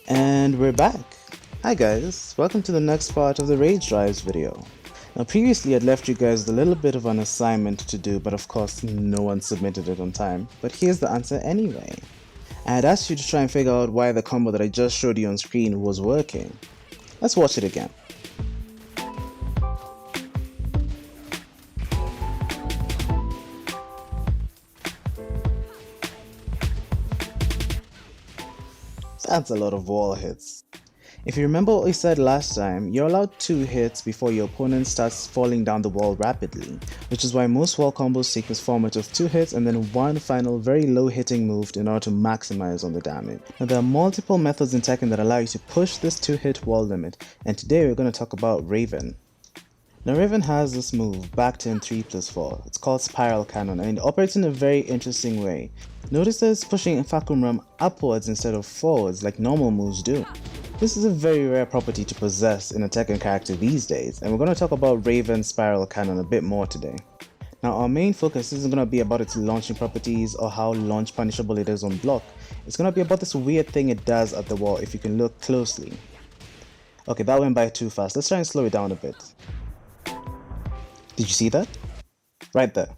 And we're back! Hi guys, welcome to the next part of the Rage Drives video. Now previously I'd left you guys with a little bit of an assignment to do, but of course no one submitted it on time. But here's the answer anyway. I had asked you to try and figure out why the combo that I just showed you on screen was working. Let's watch it again. That's a lot of wall hits. If you remember what we said last time, you're allowed 2 hits before your opponent starts falling down the wall rapidly, which is why most wall combos take this format of 2 hits and then one final very low hitting move in order to maximize on the damage. Now there are multiple methods in Tekken that allow you to push this 2-hit wall limit, and today we're going to talk about Raven. Now Raven has this move, back to 3+4. It's called Spiral Cannon and it operates in a very interesting way. Notice that it's pushing Fakumram upwards instead of forwards like normal moves do. This is a very rare property to possess in a Tekken character these days, and we're going to talk about Raven's Spiral Cannon a bit more today. Now our main focus isn't going to be about its launching properties or how launch punishable it is on block. It's going to be about this weird thing it does at the wall if you can look closely. Okay, that went by too fast. Let's try and slow it down a bit. Did you see that? Right there.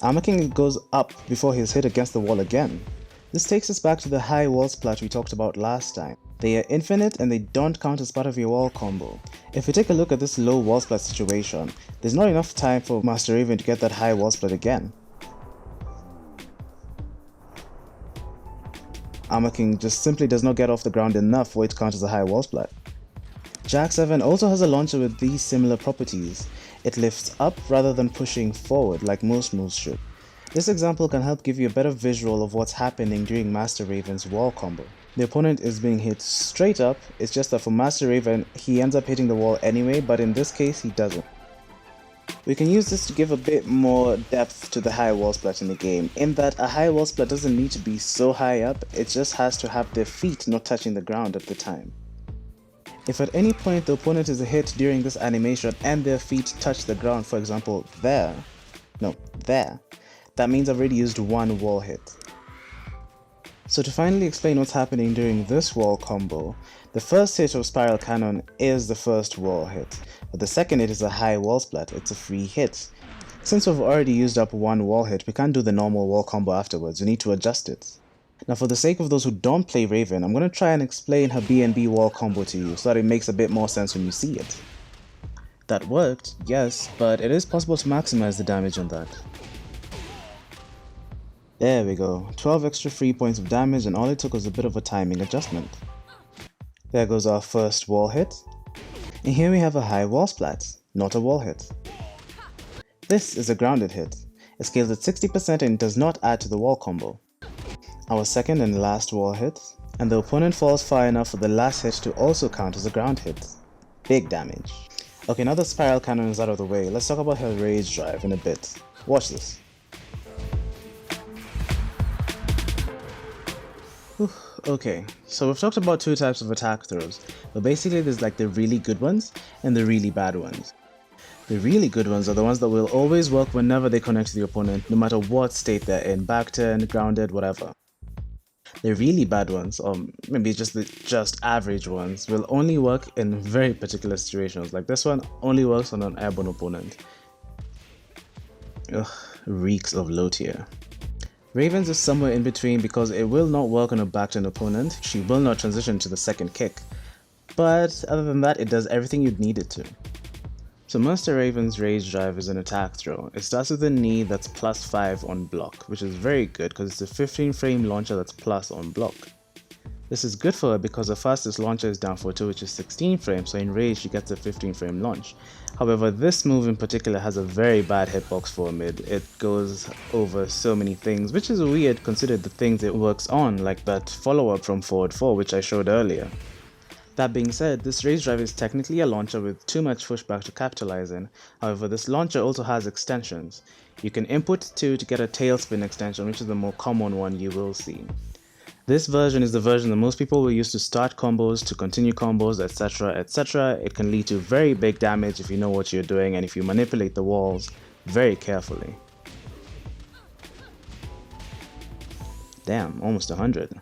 Armor King goes up before he's hit against the wall again. This takes us back to the high wall splat we talked about last time. They are infinite and they don't count as part of your wall combo. If we take a look at this low wall splat situation, there's not enough time for Master Raven to get that high wall splat again. Armor King just simply does not get off the ground enough for it to count as a high wall splat. Jack 7 also has a launcher with these similar properties. It lifts up rather than pushing forward like most moves should. This example can help give you a better visual of what's happening during Master Raven's wall combo. The opponent is being hit straight up, it's just that for Master Raven he ends up hitting the wall anyway, but in this case he doesn't. We can use this to give a bit more depth to the high wall splat in the game, in that a high wall splat doesn't need to be so high up, it just has to have their feet not touching the ground at the time. If at any point the opponent is hit during this animation and their feet touch the ground, for example there, that means I've already used one wall hit. So to finally explain what's happening during this wall combo, the first hit of Spiral Cannon is the first wall hit, but the second hit is a high wall splat, it's a free hit. Since we've already used up one wall hit, we can't do the normal wall combo afterwards, we need to adjust it. Now for the sake of those who don't play Raven, I'm going to try and explain her BNB wall combo to you so that it makes a bit more sense when you see it. That worked, yes, but it is possible to maximize the damage on that. There we go, 12 extra free points of damage and all it took was a bit of a timing adjustment. There goes our first wall hit. And here we have a high wall splat, not a wall hit. This is a grounded hit. It scales at 60% and does not add to the wall combo. Our second and last wall hit, and the opponent falls far enough for the last hit to also count as a ground hit. Big damage. Okay, now the Spiral Cannon is out of the way, let's talk about her Rage Drive in a bit. Watch this. Okay, so we've talked about 2 types of attack throws, but basically there's like the really good ones and the really bad ones. The really good ones are the ones that will always work whenever they connect to the opponent, no matter what state they're in, back turned, grounded, whatever. The really bad ones, or maybe just the average ones, will only work in very particular situations, like this one only works on an airborne opponent. Ugh, reeks of low tier. Raven's is somewhere in between because it will not work on a back-turned opponent, she will not transition to the second kick, but other than that it does everything you'd need it to. So Master Raven's Rage Drive is an attack throw. It starts with a knee that's +5 on block, which is very good because it's a 15 frame launcher that's plus on block. This is good for her because the fastest launcher is down for 2, which is 16 frames, so in Rage she gets a 15 frame launch. However, this move in particular has a very bad hitbox for a mid. It goes over so many things, which is weird considering the things it works on, like that follow-up from forward 4 which I showed earlier. That being said, this Rage Drive is technically a launcher with too much pushback to capitalize in. However, this launcher also has extensions. You can input 2 to get a Tailspin extension, which is the more common one you will see. This version is the version that most people will use to start combos, to continue combos, etc, etc. It can lead to very big damage if you know what you're doing and if you manipulate the walls very carefully. Damn, almost 100.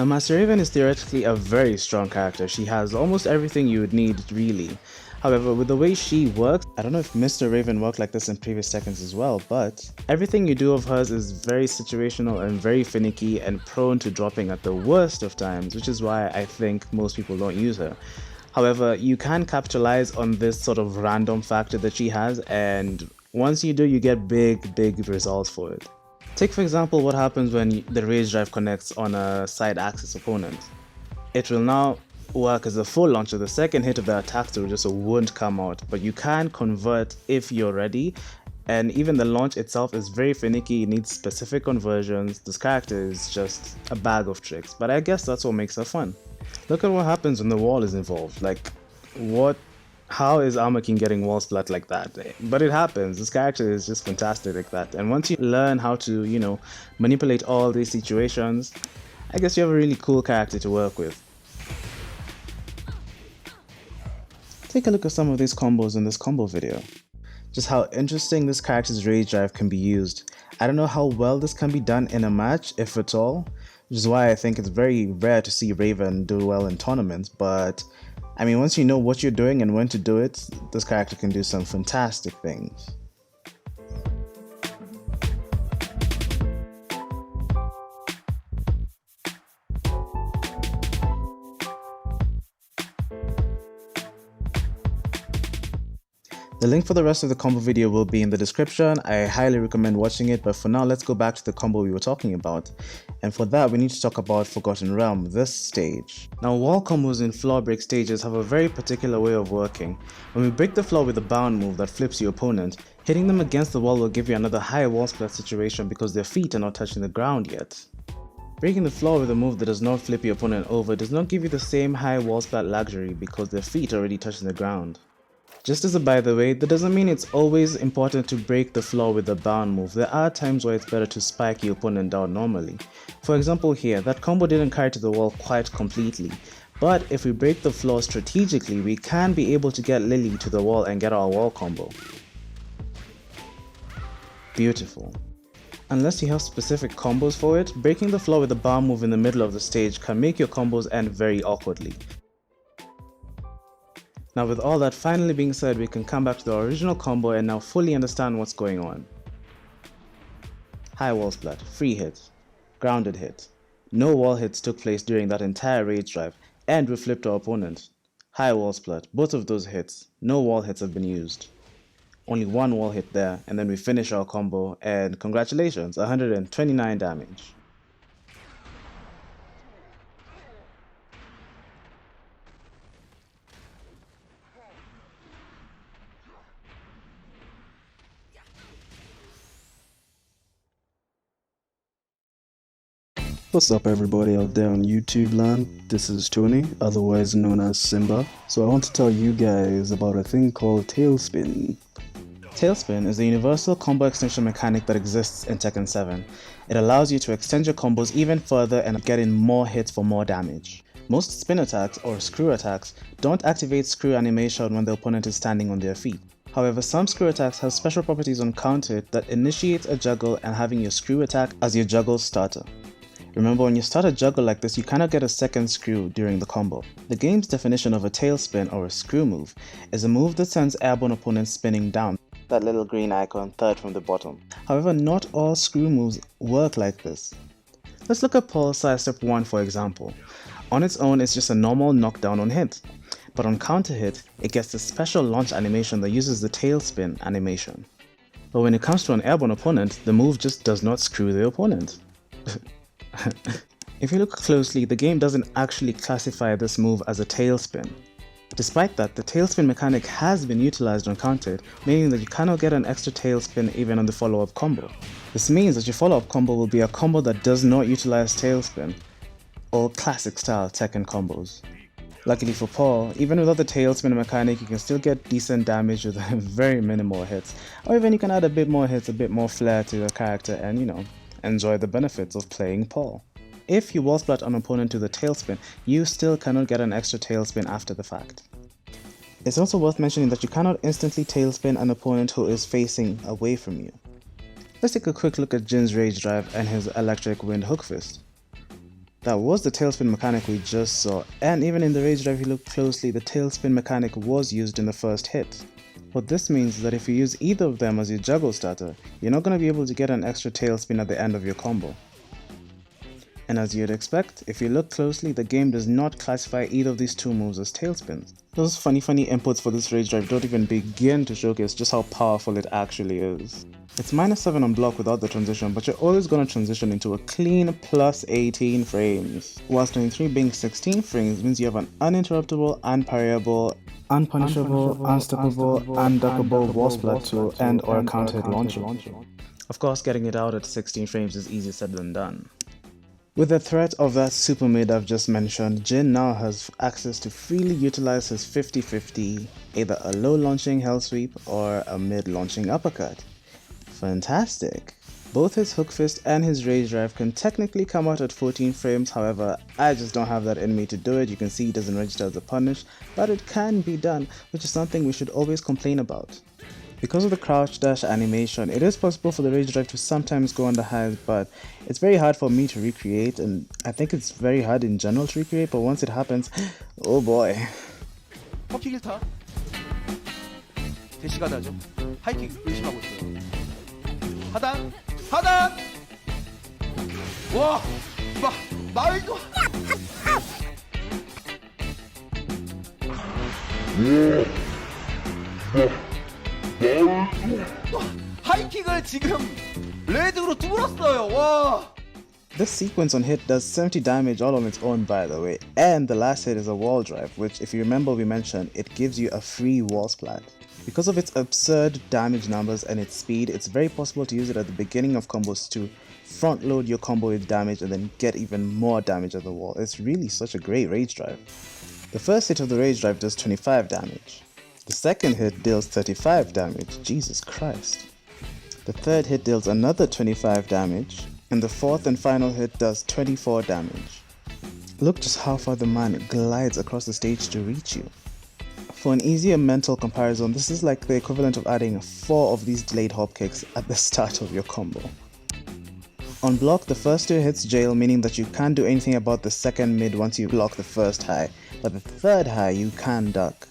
Now, Master Raven is theoretically a very strong character. She has almost everything you would need, really. However, with the way she works, I don't know if Mr. Raven worked like this in previous Tekkens as well, but everything you do of hers is very situational and very finicky and prone to dropping at the worst of times, which is why I think most people don't use her. However, you can capitalize on this sort of random factor that she has, and once you do, you get big results for it. Take for example what happens when the Rage Drive connects on a side axis opponent. It will now work as a full launcher. The second hit of the attack through just won't come out, but you can convert if you're ready, and even the launch itself is very finicky. It needs specific conversions. This character is just a bag of tricks, but I guess that's what makes her fun. Look at what happens when the wall is involved. Like, how is Armor King getting wall splat like that? But it happens. This character is just fantastic like that. And once you learn how to, manipulate all these situations, I guess you have a really cool character to work with. Take a look at some of these combos in this combo video. Just how interesting this character's Rage Drive can be used. I don't know how well this can be done in a match, if at all, which is why I think it's very rare to see Raven do well in tournaments, but I mean, once you know what you're doing and when to do it, this character can do some fantastic things. The link for the rest of the combo video will be in the description. I highly recommend watching it, but for now let's go back to the combo we were talking about. And for that we need to talk about Forgotten Realm, this stage. Now, wall combos in floor break stages have a very particular way of working. When we break the floor with a bound move that flips your opponent, hitting them against the wall will give you another high wall splat situation because their feet are not touching the ground yet. Breaking the floor with a move that does not flip your opponent over does not give you the same high wall splat luxury because their feet are already touching the ground. Just as a by the way, that doesn't mean it's always important to break the floor with a bound move. There are times where it's better to spike your opponent down normally. For example here, that combo didn't carry to the wall quite completely, but if we break the floor strategically, we can be able to get Lili to the wall and get our wall combo. Beautiful. Unless you have specific combos for it, breaking the floor with a bound move in the middle of the stage can make your combos end very awkwardly. Now, with all that finally being said, we can come back to the original combo and now fully understand what's going on. High wall splat, free hit, grounded hit. No wall hits took place during that entire Rage Drive, and we flipped our opponent. High wall splat, both of those hits, no wall hits have been used. Only one wall hit there, and then we finish our combo, and congratulations, 129 damage. What's up everybody out there on YouTube land, this is Tony, otherwise known as Simba. So I want to tell you guys about a thing called Tailspin. Tailspin is a universal combo extension mechanic that exists in Tekken 7. It allows you to extend your combos even further and get in more hits for more damage. Most spin attacks or screw attacks don't activate screw animation when the opponent is standing on their feet. However, some screw attacks have special properties on counter that initiates a juggle and having your screw attack as your juggle starter. Remember, when you start a juggle like this, you cannot get a second screw during the combo. The game's definition of a tailspin or a screw move is a move that sends airborne opponents spinning down, that little green icon third from the bottom. However, not all screw moves work like this. Let's look at Paul's sidestep 1 for example. On its own, it's just a normal knockdown on hit, but on counter hit, it gets a special launch animation that uses the tailspin animation. But when it comes to an airborne opponent, the move just does not screw the opponent. If you look closely, the game doesn't actually classify this move as a tailspin. Despite that, the tailspin mechanic has been utilized on counter, meaning that you cannot get an extra tailspin even on the follow-up combo. This means that your follow-up combo will be a combo that does not utilize tailspin, or classic style Tekken combos. Luckily for Paul, even without the tailspin mechanic, you can still get decent damage with very minimal hits, or even you can add a bit more hits, a bit more flair to your character and enjoy the benefits of playing Paul. If you wall splat an opponent to the tailspin, you still cannot get an extra tailspin after the fact. It's also worth mentioning that you cannot instantly tailspin an opponent who is facing away from you. Let's take a quick look at Jin's Rage Drive and his Electric Wind Hook Fist. That was the tailspin mechanic we just saw, and even in the rage drive if you look closely, the tailspin mechanic was used in the first hit. What this means is that if you use either of them as your juggle starter, you're not going to be able to get an extra tailspin at the end of your combo. And as you'd expect, if you look closely, the game does not classify either of these two moves as tailspins. Those funny inputs for this rage drive don't even begin to showcase just how powerful it actually is. It's -7 on block without the transition, but you're always going to transition into a clean plus 18 frames. Whilst 23 being 16 frames means you have an uninterruptible, unparryable, unpunishable, unstoppable, unduckable wall splat tool and or counter hit launcher. Of course, getting it out at 16 frames is easier said than done. With the threat of that super mid I've just mentioned, Jin now has access to freely utilize his 50-50, either a low launching hell sweep or a mid launching uppercut. Fantastic! Both his hook fist and his rage drive can technically come out at 14 frames, however I just don't have that in me to do it. You can see it doesn't register as a punish, but it can be done, which is something we should always complain about. Because of the crouch dash animation, it is possible for the rage drive to sometimes go on the highs, but it's very hard for me to recreate, and I think it's very hard in general to recreate, but once it happens, oh boy. 펌핑 1타 대시가 나죠. 하이킥 의심하고 있어요. 하단 하단 와 말도 하이킥을 지금 레드로 뚫었어요. 와. This sequence on hit does 70 damage all on its own, by the way, and the last hit is a wall drive, which if you remember we mentioned, it gives you a free wall splat. Because of its absurd damage numbers and its speed, it's very possible to use it at the beginning of combos to front load your combo with damage and then get even more damage at the wall. It's really such a great rage drive. The first hit of the rage drive does 25 damage. The second hit deals 35 damage, Jesus Christ. The third hit deals another 25 damage, and the fourth and final hit does 24 damage. Look just how far the man glides across the stage to reach you. For an easier mental comparison, this is like the equivalent of adding 4 of these delayed hop kicks at the start of your combo. On block, the first 2 hits jail, meaning that you can't do anything about the second mid once you block the first high, but the third high you can duck.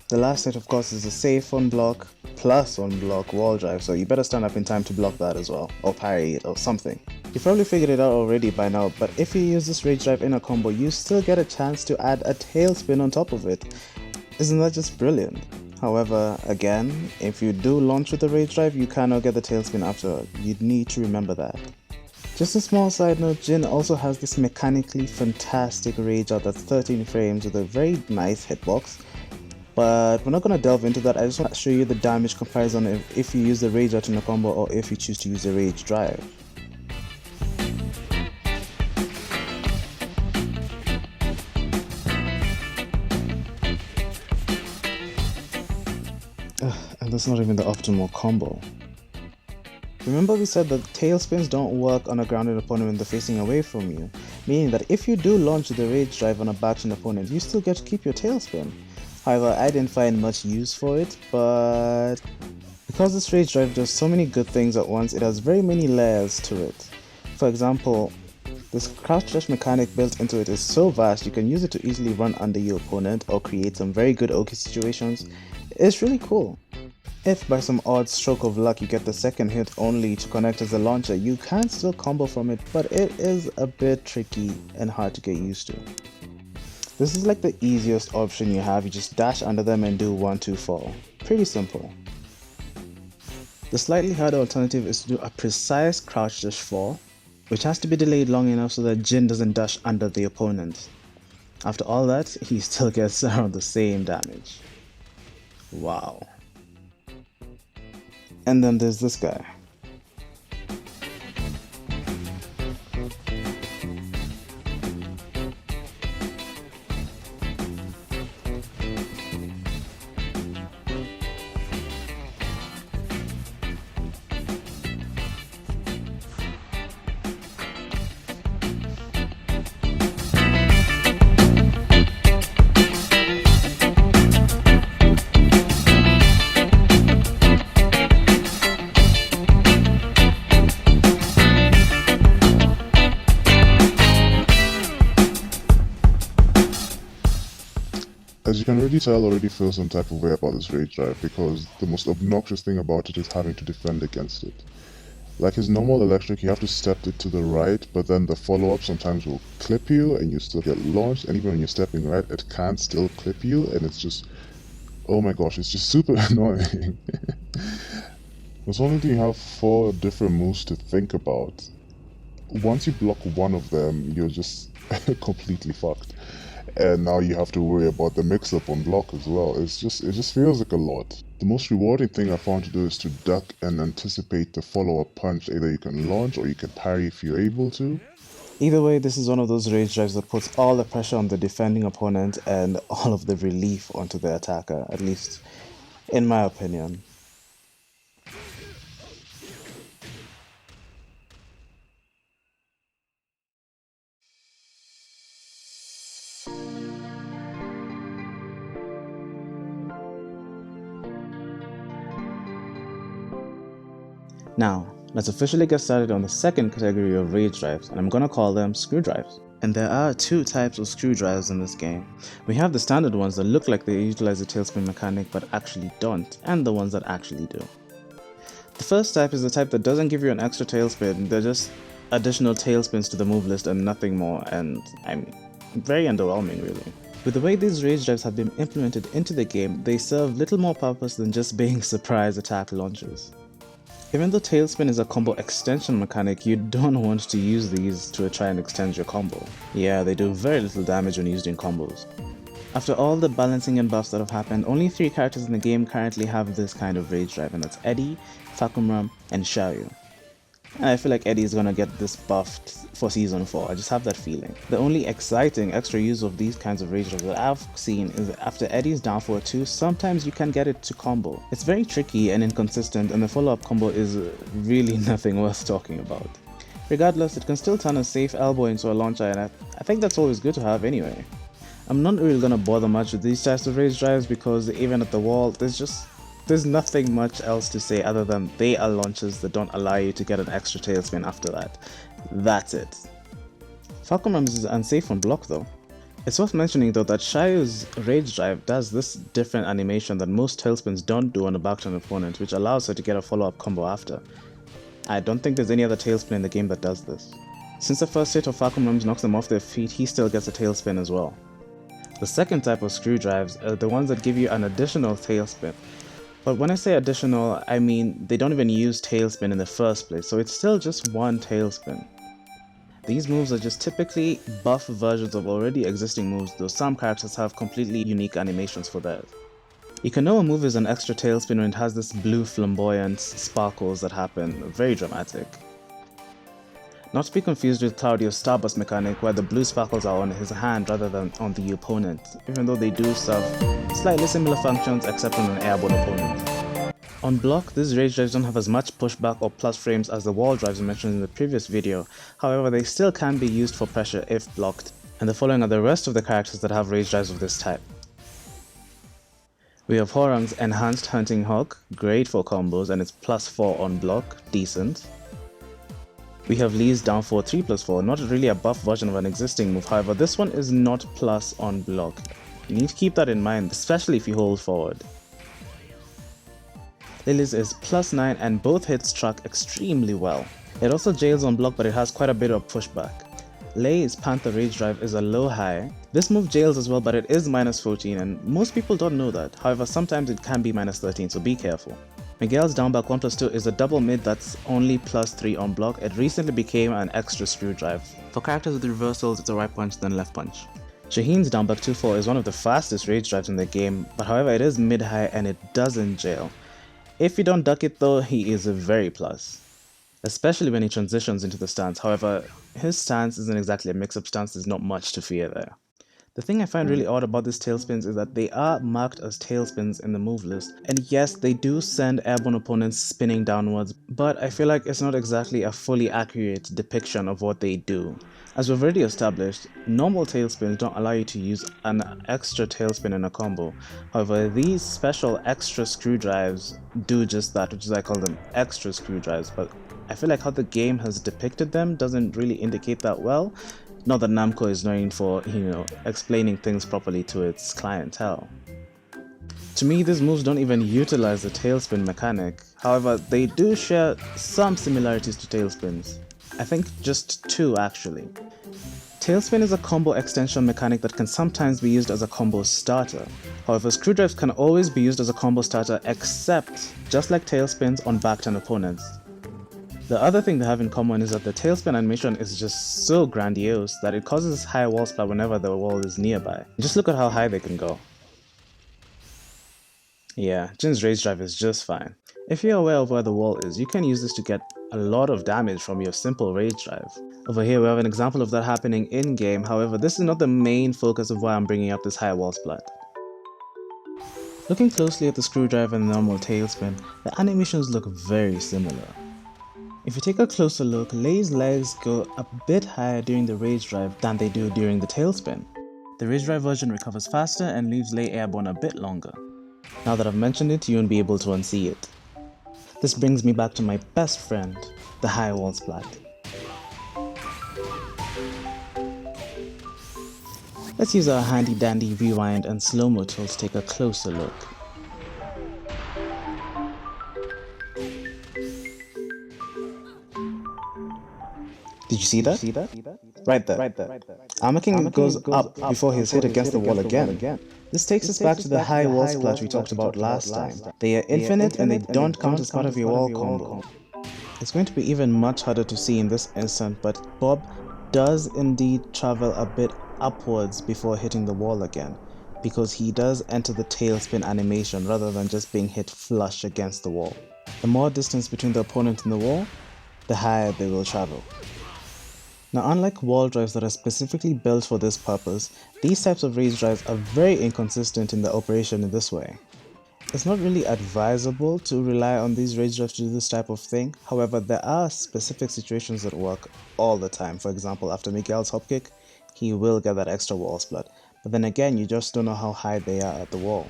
The last hit of course is a safe on block, plus on block wall drive, so you better stand up in time to block that as well, or parry it or something. You probably figured it out already by now, but if you use this rage drive in a combo, you still get a chance to add a tailspin on top of it. Isn't that just brilliant? However, again, if you do launch with the rage drive, you cannot get the tailspin after. You'd need to remember that. Just a small side note, Jin also has this mechanically fantastic rage out that's 13 frames with a very nice hitbox. But we're not going to delve into that. I just want to show you the damage comparison if you use the rage out in a combo or if you choose to use the rage drive. And that's not even the optimal combo. Remember we said that tailspins don't work on a grounded opponent when they're facing away from you, meaning that if you do launch the rage drive on a backed opponent, you still get to keep your tailspin. However, I didn't find much use for it, but because this rage drive does so many good things at once, it has very many layers to it. For example, this crouch dash mechanic built into it is so vast you can use it to easily run under your opponent or create some very good OK situations. It's really cool. If by some odd stroke of luck you get the second hit only to connect as a launcher, you can still combo from it, but it is a bit tricky and hard to get used to. This is like the easiest option you have. You just dash under them and do 1-2 fall. Pretty simple. The slightly harder alternative is to do a precise crouch dash fall, which has to be delayed long enough so that Jin doesn't dash under the opponent. After all that, he still gets around the same damage. Wow. And then there's this guy. As you can already tell, I already feel some type of way about this rage drive because the most obnoxious thing about it is having to defend against it. Like his normal electric, you have to step it to the right, but then the follow-up sometimes will clip you and you still get launched, and even when you're stepping right, it can still clip you, and it's just, oh my gosh, it's just super annoying. There's only you have 4 different moves to think about. Once you block one of them, you're just completely fucked. And now you have to worry about the mix-up on block as well. It just feels like a lot. The most rewarding thing I found to do is to duck and anticipate the follow-up punch. Either you can launch or you can parry if you're able to. Either way, this is one of those rage drives that puts all the pressure on the defending opponent and all of the relief onto the attacker, at least in my opinion. Now, let's officially get started on the second category of rage drives, and I'm gonna call them screw drives. And there are 2 types of screw drives in this game. We have the standard ones that look like they utilize the tailspin mechanic but actually don't, and the ones that actually do. The first type is the type that doesn't give you an extra tailspin, they're just additional tailspins to the move list and nothing more, and I mean, very underwhelming really. With the way these rage drives have been implemented into the game, they serve little more purpose than just being surprise attack launches. Even though Tailspin is a combo extension mechanic, you don't want to use these to try and extend your combo. Yeah, they do very little damage when used in combos. After all the balancing and buffs that have happened, only 3 characters in the game currently have this kind of rage drive, and that's Eddie, Fakumram, and Xiaoyu. And I feel like Eddie is gonna get this buffed for Season 4, I just have that feeling. The only exciting extra use of these kinds of rage drives that I've seen is that after Eddie's down for 2, sometimes you can get it to combo. It's very tricky and inconsistent, and the follow-up combo is really nothing worth talking about. Regardless, it can still turn a safe elbow into a launcher, and I think that's always good to have anyway. I'm not really gonna bother much with these types of rage drives because even at the wall, there's nothing much else to say other than they are launches that don't allow you to get an extra tailspin after that. That's it. Fakumram is unsafe on block though. It's worth mentioning though that Xiaoyu's rage drive does this different animation that most tailspins don't do on a backturn opponent, which allows her to get a follow-up combo after. I don't think there's any other tailspin in the game that does this. Since the first hit of Fakumram's knocks them off their feet, he still gets a tailspin as well. The second type of screw drives are the ones that give you an additional tailspin. But when I say additional, I mean they don't even use tailspin in the first place, so it's still just one tailspin. These moves are just typically buff versions of already existing moves, though some characters have completely unique animations for theirs. You can know a move is an extra tailspin when it has this blue flamboyant sparkles that happen, very dramatic. Not to be confused with Claudio's Starburst mechanic where the blue sparkles are on his hand rather than on the opponent, even though they do serve slightly similar functions except on an airborne opponent. On block, these rage drives don't have as much pushback or plus frames as the wall drives mentioned in the previous video, however they still can be used for pressure if blocked, and the following are the rest of the characters that have rage drives of this type. We have Horang's Enhanced Hunting Hawk, great for combos and it's +4 on block, decent. We have Lee's down for 3+4, not really a buff version of an existing move, however this one is not plus on block. You need to keep that in mind, especially if you hold forward. Lili's is +9 and both hits track extremely well. It also jails on block but it has quite a bit of pushback. Lei's Panther Rage Drive is a low-high. This move jails as well but it is -14 and most people don't know that, however sometimes it can be -13 so be careful. Miguel's down back 1+2 is a double mid that's only +3 on block. It recently became an extra screw drive. For characters with reversals, it's a right punch then left punch. Shaheen's down back 2-4 is one of the fastest rage drives in the game, but however it is mid-high and it doesn't jail. If you don't duck it though, he is a very plus. Especially when he transitions into the stance, however his stance isn't exactly a mix-up stance, there's not much to fear there. The thing I find really odd about these tailspins is that they are marked as tailspins in the move list, and yes, they do send airborne opponents spinning downwards, but I feel like it's not exactly a fully accurate depiction of what they do. As we've already established, normal tailspins don't allow you to use an extra tailspin in a combo, however these special extra screw drives do just that, which is why I call them extra screw drives, but I feel like how the game has depicted them doesn't really indicate that well. Not that Namco is known for, explaining things properly to its clientele. To me, these moves don't even utilize the Tailspin mechanic, however, they do share some similarities to Tailspins. I think just two actually. Tailspin is a combo extension mechanic that can sometimes be used as a combo starter. However, screwdrives can always be used as a combo starter except, just like Tailspins, on back-turn opponents. The other thing they have in common is that the Tailspin animation is just so grandiose that it causes high wall splat whenever the wall is nearby. Just look at how high they can go. Yeah, Jin's rage drive is just fine. If you're aware of where the wall is, you can use this to get a lot of damage from your simple rage drive. Over here we have an example of that happening in-game, however this is not the main focus of why I'm bringing up this high wall splat. Looking closely at the screwdriver and the normal Tailspin, the animations look very similar. If you take a closer look, Lei's legs go a bit higher during the rage drive than they do during the Tailspin. The rage drive version recovers faster and leaves Lei airborne a bit longer. Now that I've mentioned it, you won't be able to unsee it. This brings me back to my best friend, the high wall splat. Let's use our handy dandy rewind and slow-mo tool to take a closer look. Did you see that? Right there. Armor King goes up before he's hit against the wall again. This takes us back to the high wall splat we talked about last time. They are infinite and they don't count as part of your wall combo. It's going to be even much harder to see in this instant, but Bob does indeed travel a bit upwards before hitting the wall again, because he does enter the Tailspin animation rather than just being hit flush against the wall. The more distance between the opponent and the wall, the higher they will travel. Now, unlike wall drives that are specifically built for this purpose, these types of rage drives are very inconsistent in their operation in this way. It's not really advisable to rely on these rage drives to do this type of thing, however there are specific situations that work all the time. For example, after MeoIL's hop kick, he will get that extra wall splat, but then again you just don't know how high they are at the wall.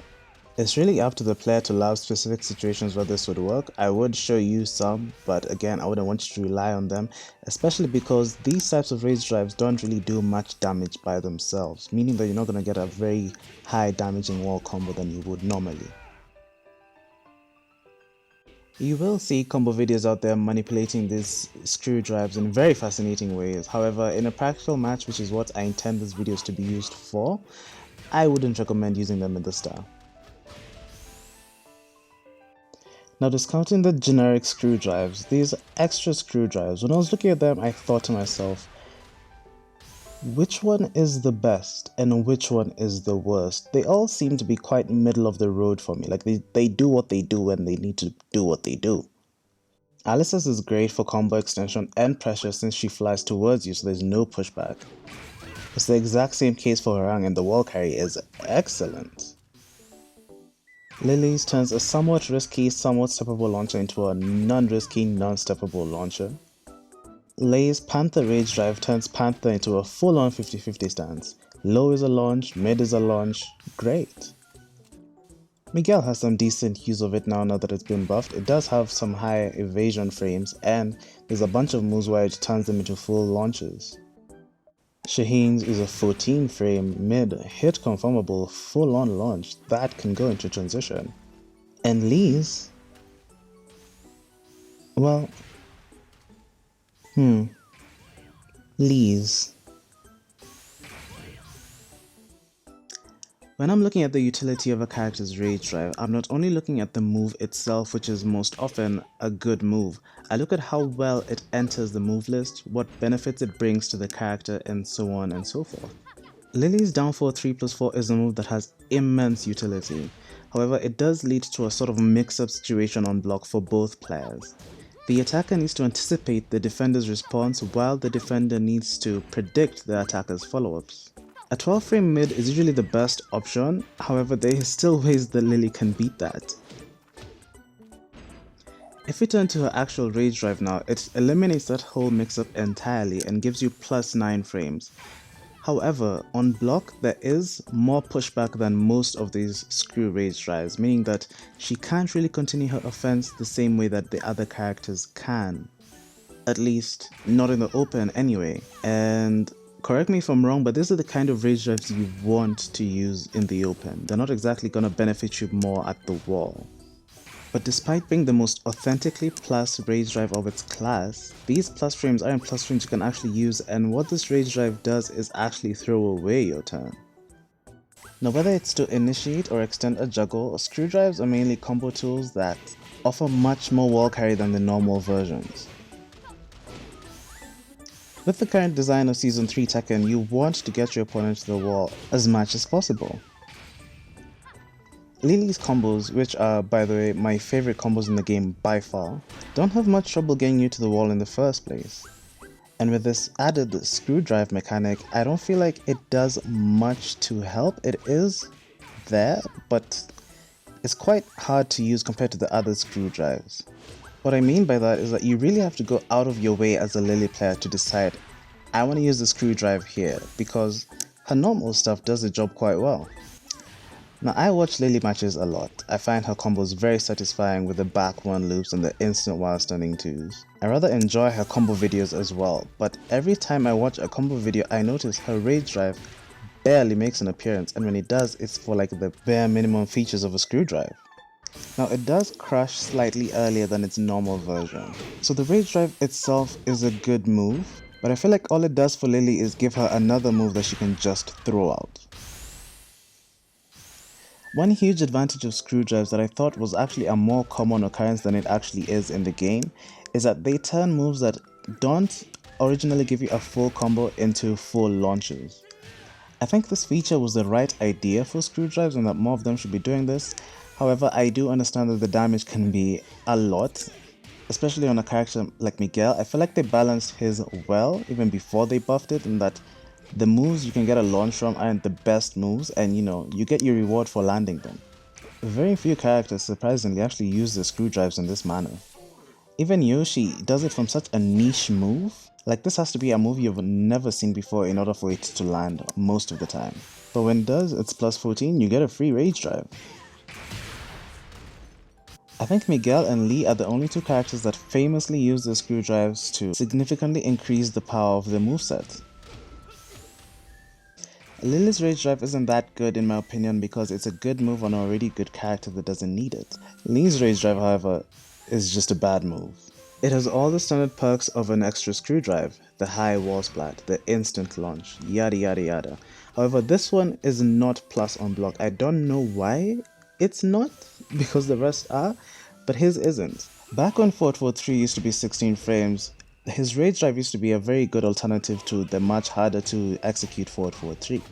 It's really up to the player to allow specific situations where this would work. I would show you some, but again I wouldn't want you to rely on them, especially because these types of rage drives don't really do much damage by themselves, meaning that you're not going to get a very high damaging wall combo than you would normally. You will see combo videos out there manipulating these screw drives in very fascinating ways. However, in a practical match, which is what I intend these videos to be used for, I wouldn't recommend using them in this style. Now, discounting the generic screw drives, these extra screw drives, when I was looking at them, I thought to myself, which one is the best and which one is the worst? They all seem to be quite middle of the road for me. Like they do what they do when they need to do what they do. Alice's is great for combo extension and pressure since she flies towards you, so there's no pushback. It's the exact same case for Harang, and the wall carry is excellent. Lili's turns a somewhat risky, somewhat steppable launcher into a non-risky, non-steppable launcher. Lei's Panther Rage Drive turns Panther into a full-on 50-50 stance. Low is a launch, mid is a launch, great. MeoIL has some decent use of it now that it's been buffed. It does have some high evasion frames, and there's a bunch of moves where it turns them into full launches. Shaheen's is a 14 frame mid hit conformable full-on launch that can go into transition. And Li's, well, Li's. When I'm looking at the utility of a character's rage drive, I'm not only looking at the move itself, which is most often a good move. I look at how well it enters the move list, what benefits it brings to the character, and so on and so forth. Lili's down 4 3+4 is a move that has immense utility. However, it does lead to a sort of mix-up situation on block for both players. The attacker needs to anticipate the defender's response while the defender needs to predict the attacker's follow-ups. A 12 frame mid is usually the best option, however there is still ways that Lili can beat that. If we turn to her actual rage drive now, it eliminates that whole mix-up entirely and gives you +9 frames. However, on block there is more pushback than most of these screw rage drives, meaning that she can't really continue her offense the same way that the other characters can. At least, not in the open anyway, and Correct me if I'm wrong, but these are the kind of rage drives you want to use in the open. They're not exactly gonna benefit you more at the wall. But despite being the most authentically plus rage drive of its class, these plus frames aren't plus frames you can actually use, and what this rage drive does is actually throw away your turn. Now whether it's to initiate or extend a juggle, screw drives are mainly combo tools that offer much more wall carry than the normal versions. With the current design of Season 3 Tekken, you want to get your opponent to the wall as much as possible. Lili's combos, which are, by the way, my favorite combos in the game by far, don't have much trouble getting you to the wall in the first place. And with this added screw drive mechanic, I don't feel like it does much to help. It is there, but it's quite hard to use compared to the other screw drives. What I mean by that is that you really have to go out of your way as a Lili player to decide, I want to use the screw drive here, because her normal stuff does the job quite well. Now I watch Lili matches a lot. I find her combos very satisfying with the back 1 loops and the instant while stunning 2s. I rather enjoy her combo videos as well, but every time I watch a combo video I notice her rage drive barely makes an appearance, and when it does it's for like the bare minimum features of a screw drive. Now it does crash slightly earlier than its normal version, so the rage drive itself is a good move, but I feel like all it does for Lili is give her another move that she can just throw out. One huge advantage of screw drives that I thought was actually a more common occurrence than it actually is in the game is that they turn moves that don't originally give you a full combo into full launches. I think this feature was the right idea for screw drives and that more of them should be doing this. However, I do understand that the damage can be a lot, especially on a character like Miguel. I feel like they balanced his well even before they buffed it, and that the moves you can get a launch from aren't the best moves, and you get your reward for landing them. Very few characters surprisingly actually use the screw drives in this manner. Even Yoshi does it from such a niche move. Like, this has to be a move you've never seen before in order for it to land most of the time. But when it does, it's plus 14, you get a free rage drive. I think Miguel and Lee are the only 2 characters that famously use the screw drives to significantly increase the power of their moveset. Lili's rage drive isn't that good in my opinion because it's a good move on an already good character that doesn't need it. Lee's rage drive, however, is just a bad move. It has all the standard perks of an extra screw drive, the high wall splat, the instant launch, yada yada yada. However, this one is not plus on block. I don't know why it's not, because the rest are, but his isn't. Back when 443 used to be 16 frames, his rage drive used to be a very good alternative to the much harder to execute 443.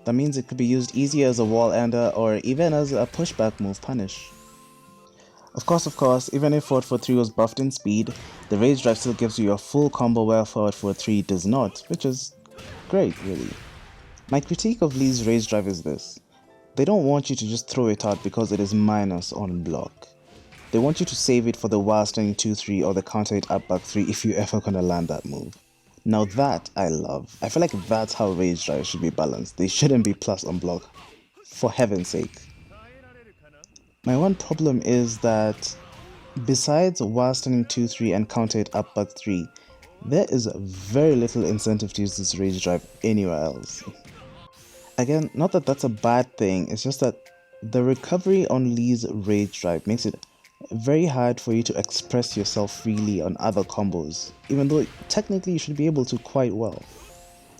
That means it could be used easier as a wall ender or even as a pushback move punish. Of course, even if 443 was buffed in speed, the rage drive still gives you a full combo where 443 does not, which is great really. My critique of Lee's rage drive is this: they don't want you to just throw it out because it is minus on block. They want you to save it for the while standing 2-3 or the counter hit up back 3 if you're ever gonna land that move. Now that I love. I feel like that's how rage drives should be balanced. They shouldn't be plus on block, for heaven's sake. My one problem is that besides while standing 2-3 and counter hit up back 3, there is very little incentive to use this rage drive anywhere else. Again, not that that's a bad thing, it's just that the recovery on Lee's rage drive makes it very hard for you to express yourself freely on other combos, even though technically you should be able to quite well.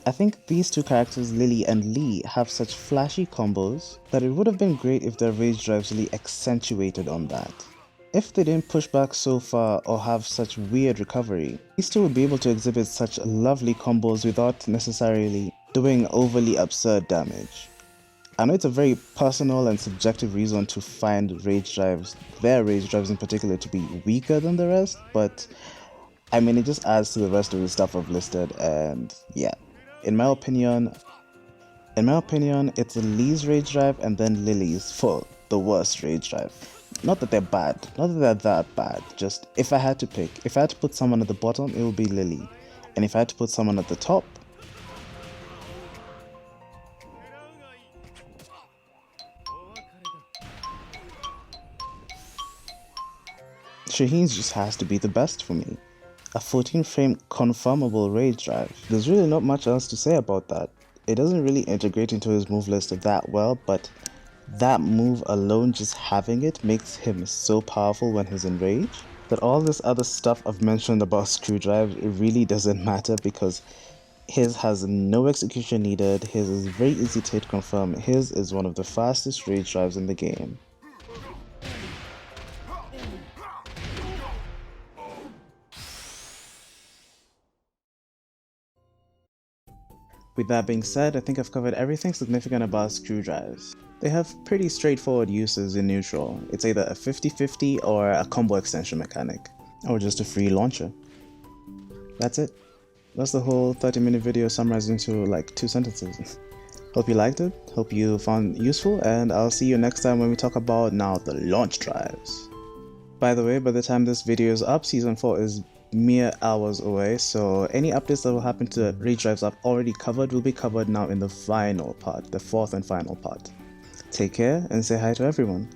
I think these 2 characters, Lili and Lee, have such flashy combos that it would have been great if their rage drives really accentuated on that. If they didn't push back so far or have such weird recovery, these 2 would be able to exhibit such lovely combos without necessarily doing overly absurd damage. I know it's a very personal and subjective reason to find rage drives, their rage drives in particular, to be weaker than the rest, but I mean, it just adds to the rest of the stuff I've listed, and yeah. In my opinion, it's Lee's rage drive and then Lili's for the worst rage drive. Not that they're bad, not that they're that bad, just if I had to pick, if I had to put someone at the bottom, it would be Lili, and if I had to put someone at the top, Shaheen's just has to be the best for me. a 14 frame confirmable rage drive. There's really not much else to say about that. It doesn't really integrate into his move list that well, but that move alone, just having it, makes him so powerful when he's in rage that all this other stuff I've mentioned about screw drives, it really doesn't matter because his has no execution needed, his is very easy to hit confirm, his is one of the fastest rage drives in the game. With that being said, I think I've covered everything significant about screw drives. They have pretty straightforward uses in neutral. It's either a 50-50 or a combo extension mechanic, or just a free launcher. That's it. That's the whole 30-minute video summarized into like 2 sentences. Hope you liked it, hope you found it useful, and I'll see you next time when we talk about now the launch drives. By the way, by the time this video is up, Season 4 is mere hours away, so any updates that will happen to rage drives I've already covered will be covered now in the final part, the 4th and final part. Take care and say hi to everyone.